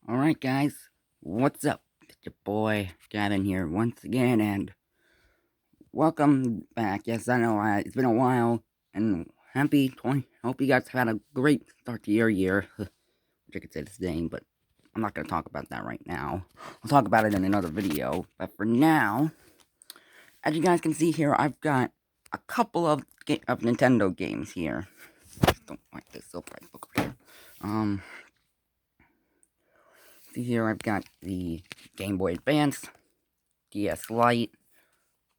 Alright guys, what's up? It's your boy Gavin here once again, and welcome back. Yes, I know it's been a while, and happy 20. Hope you guys had a great start to your year, which I could say the same, but I'm not going to talk about that right now. I'll talk about it in another video, but for now, as you guys can see here, I've got a couple of Nintendo games here. Just don't like this silver book right here. See here, I've got the Game Boy Advance, DS Lite,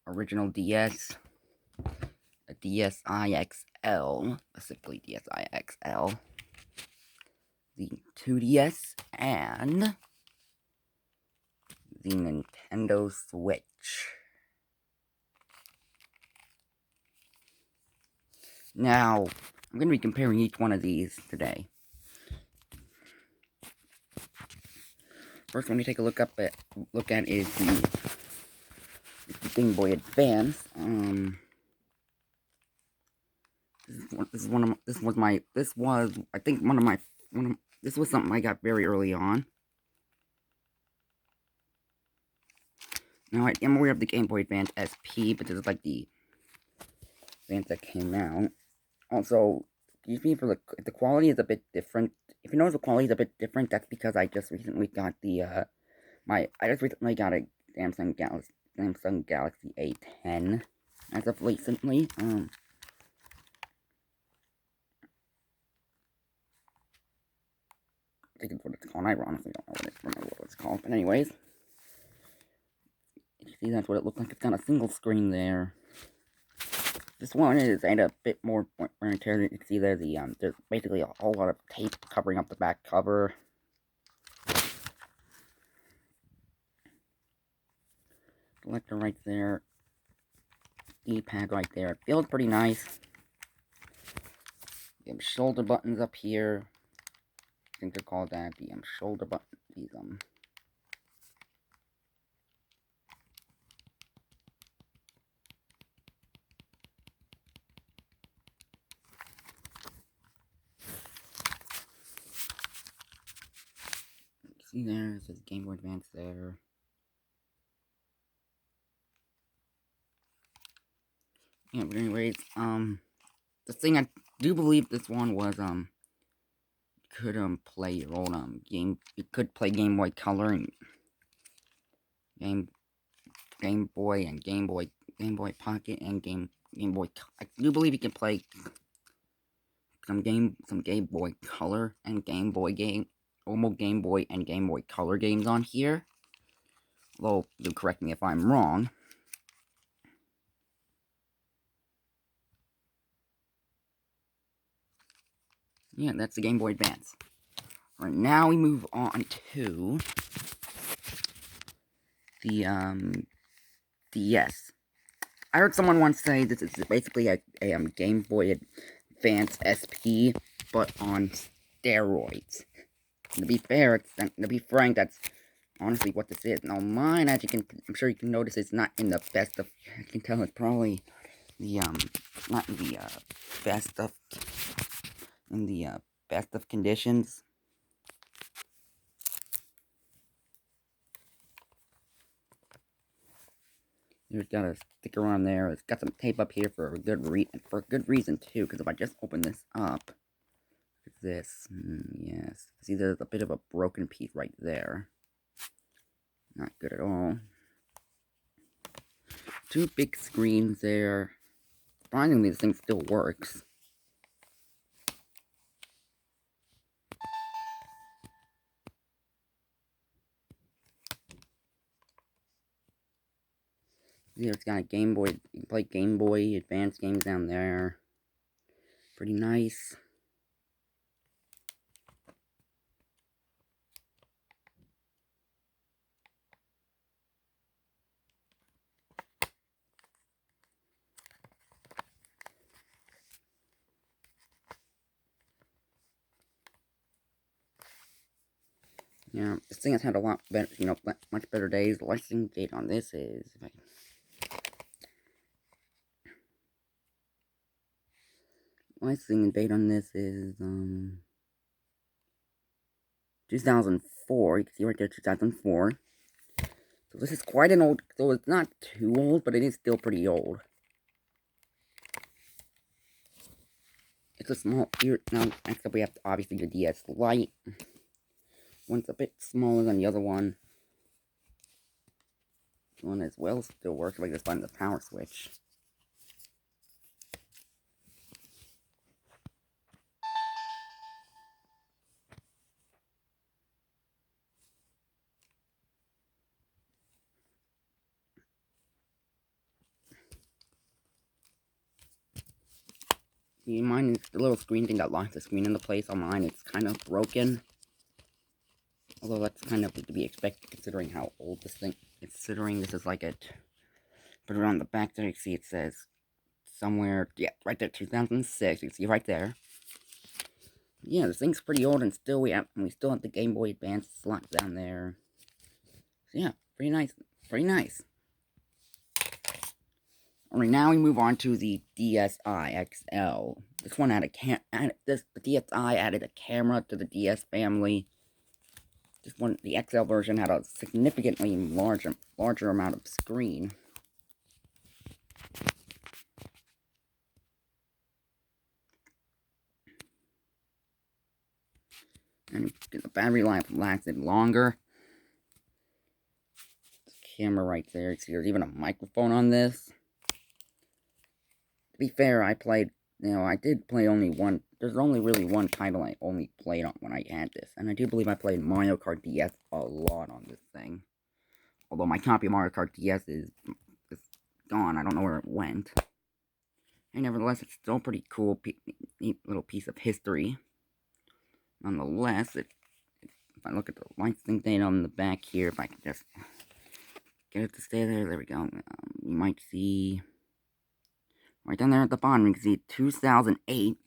original DS, a DSi-XL, specifically DSi-XL, the 2DS, and the Nintendo Switch. Now, I'm going to be comparing each one of these today. First one we take a look at is the Game Boy Advance. This was something I got very early on. Now I am aware of the Game Boy Advance SP, but this is like the Advance that came out. Also, excuse me for the quality is a bit different. If you notice the quality is a bit different, that's because I just recently got a Samsung Galaxy A10 as of recently. I think it's what it's called. I honestly don't remember what it's called. But anyways, you see that's what it looks like. It's got a single screen there. This one is a bit more wear and tear. You can see there's basically a whole lot of tape covering up the back cover. Selector right there. D-pad right there. It feels pretty nice. You have shoulder buttons up here. I think they're called that. The shoulder button. See there, it says Game Boy Advance there. Yeah, but anyways, the thing I do believe this one was, could, play your own, you could play Game Boy Color and Game Boy and Game Boy Pocket and Game Boy, I do believe you can play some Game Boy Color and Game Boy normal Game Boy and Game Boy Color games on here. Although, you correct me if I'm wrong. Yeah, that's the Game Boy Advance. Alright, now we move on to the DS. I heard someone once say this is basically a Game Boy Advance SP, but on steroids. And to be fair, to be frank, that's honestly what this is. Now mine, as I'm sure you can notice, it's not in the best of, I can tell it's probably the, not in the, best of conditions. There's got a sticker on there. It's got some tape up here for a good reason too. Because if I just open this up, this, yes, see, there's a bit of a broken piece right there. Not good at all. Two big screens there. Surprisingly, this thing still works. Here it's got a Game Boy. You can play Game Boy Advance games down there. Pretty nice. Yeah, this thing has had a lot better, much better days. The licensing date on this is, licensing date on this is, 2004. You can see right there, 2004. So this is quite an old, so it's not too old, but it is still pretty old. It's a small, now, next up we have, obviously, the DS Lite. One's a bit smaller than the other one. This one as well still works, like this button, the power switch. See, mine is the little screen thing that locks the screen into place. On mine, it's kind of broken. Although that's kind of to be expected considering how old this thing is. Considering this is like it. Put it on the back there, you see it says somewhere, yeah, right there, 2006. You can see right there. Yeah, this thing's pretty old, and still we still have the Game Boy Advance slot down there. So yeah, pretty nice, pretty nice. Alright, now we move on to the DSi XL. This one had the DSi added a camera to the DS family. This one, the XL version, had a significantly larger amount of screen. And the battery life lasted longer. The camera right there. See, there's even a microphone on this. To be fair, I did play only one. There's only really one title I only played on when I had this. And I do believe I played Mario Kart DS a lot on this thing. Although my copy of Mario Kart DS is gone. I don't know where it went. And nevertheless, it's still a pretty cool, neat little piece of history. Nonetheless, if I look at the licensing date on the back here, if I can just get it to stay there, there we go. You might see right down there at the bottom, you can see 2008.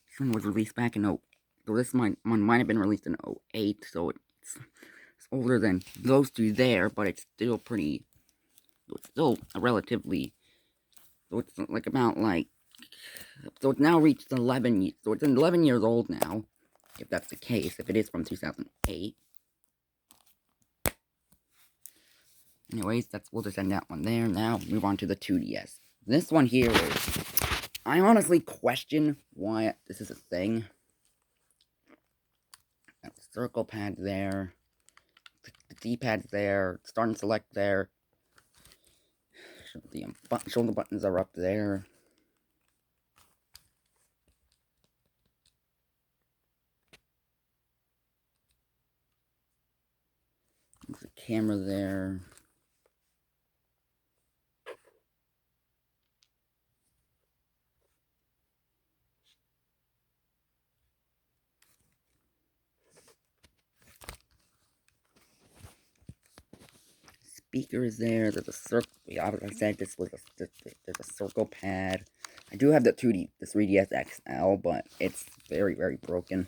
This one was released back in so this one might have been released in 08, so it's older than those two there, but it's still pretty. It's still a relatively. So it's like about like. So it's now reached 11. So it's 11 years old now, if that's the case. If it is from 2008. Anyways, we'll just end that one there. Now move on to the 2DS. This one here is. I honestly question why this is a thing. Got the circle pad there. The D-pad's there. Start and select there. The shoulder buttons are up there. There's a camera there. Speaker is there. There's a circle. Yeah, as I said, there's a circle pad. I do have the 3DS XL, but it's very, very broken.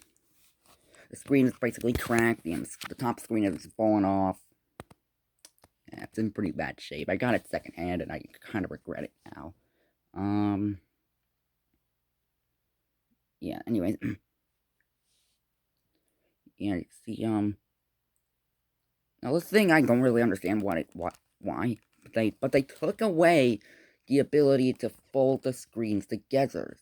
The screen is basically cracked. The top screen is falling off. Yeah, it's in pretty bad shape. I got it secondhand, and I kind of regret it now. Yeah. Anyways, yeah. You see, now this thing I don't really understand why, but they took away the ability to fold the screens together.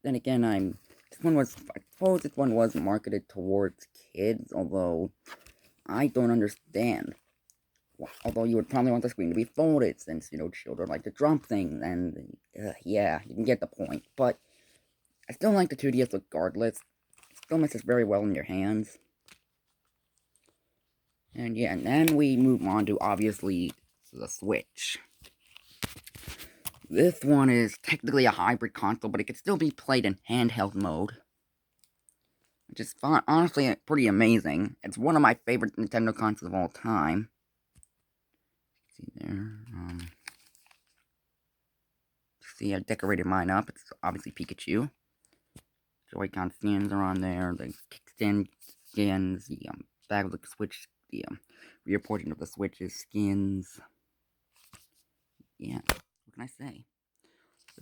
Then again, I suppose this one was marketed towards kids, although I don't understand. Although you would probably want the screen to be folded, since, children like to drop things, and, yeah, you can get the point. But I still like the 2DS regardless. It still messes very well in your hands. And yeah, and then we move on to, obviously, the Switch. This one is technically a hybrid console, but it can still be played in handheld mode. Which is honestly pretty amazing. It's one of my favorite Nintendo consoles of all time. See there. See, I decorated mine up. It's obviously Pikachu. Joy-Con skins are on there. The kickstand skins. The back of the Switch. The rear portion of the Switch's skins. Yeah. What can I say?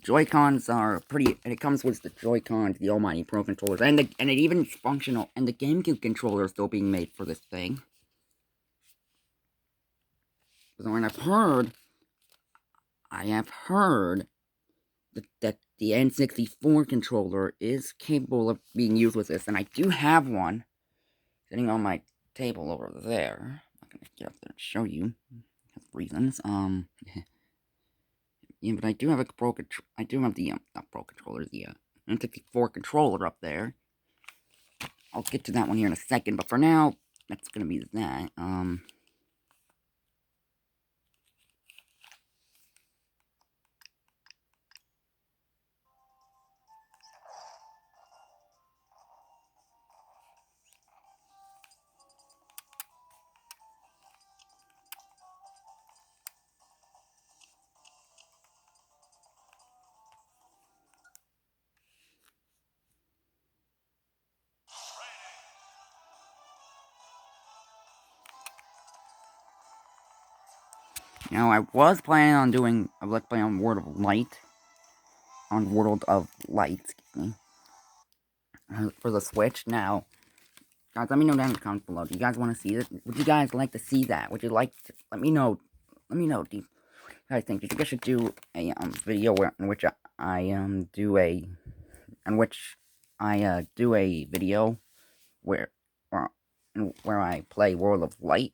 Joy-Cons are pretty, and it comes with the Joy-Cons, the Almighty Pro controllers, and it even is functional, and the GameCube controller is still being made for this thing. So, and I have heard that the N64 controller is capable of being used with this, and I do have one sitting on my table over there. I'm not gonna get up there and show you, because reasons. Yeah, but I do have a I do have the not Pro controller, the N64 controller up there. I'll get to that one here in a second, but for now, that's gonna be that. Now, I was planning on doing a Let's Play on World of Light. Excuse me. For the Switch. Now, guys, let me know down in the comments below. Do you guys want to see this? Would you guys like to see that? Would you like to, let me know. Let me know. Do you guys think I should do a video in which I do a video where I play World of Light?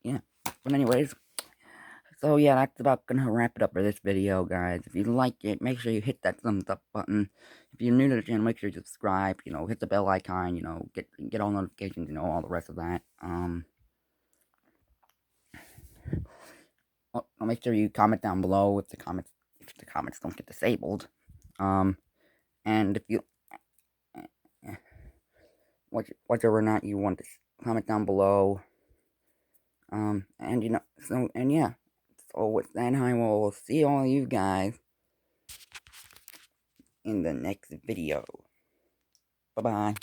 Yeah. But anyways, so yeah, that's about gonna wrap it up for this video, guys. If you like it, make sure you hit that thumbs up button. If you're new to the channel, make sure you subscribe. You know, hit the bell icon. You know, get all notifications. You know, all the rest of that. I'll make sure you comment down below if the comments don't get disabled. And if you whether or not you want to comment down below. And you know, yeah. So with that, I will see all you guys in the next video. Bye-bye.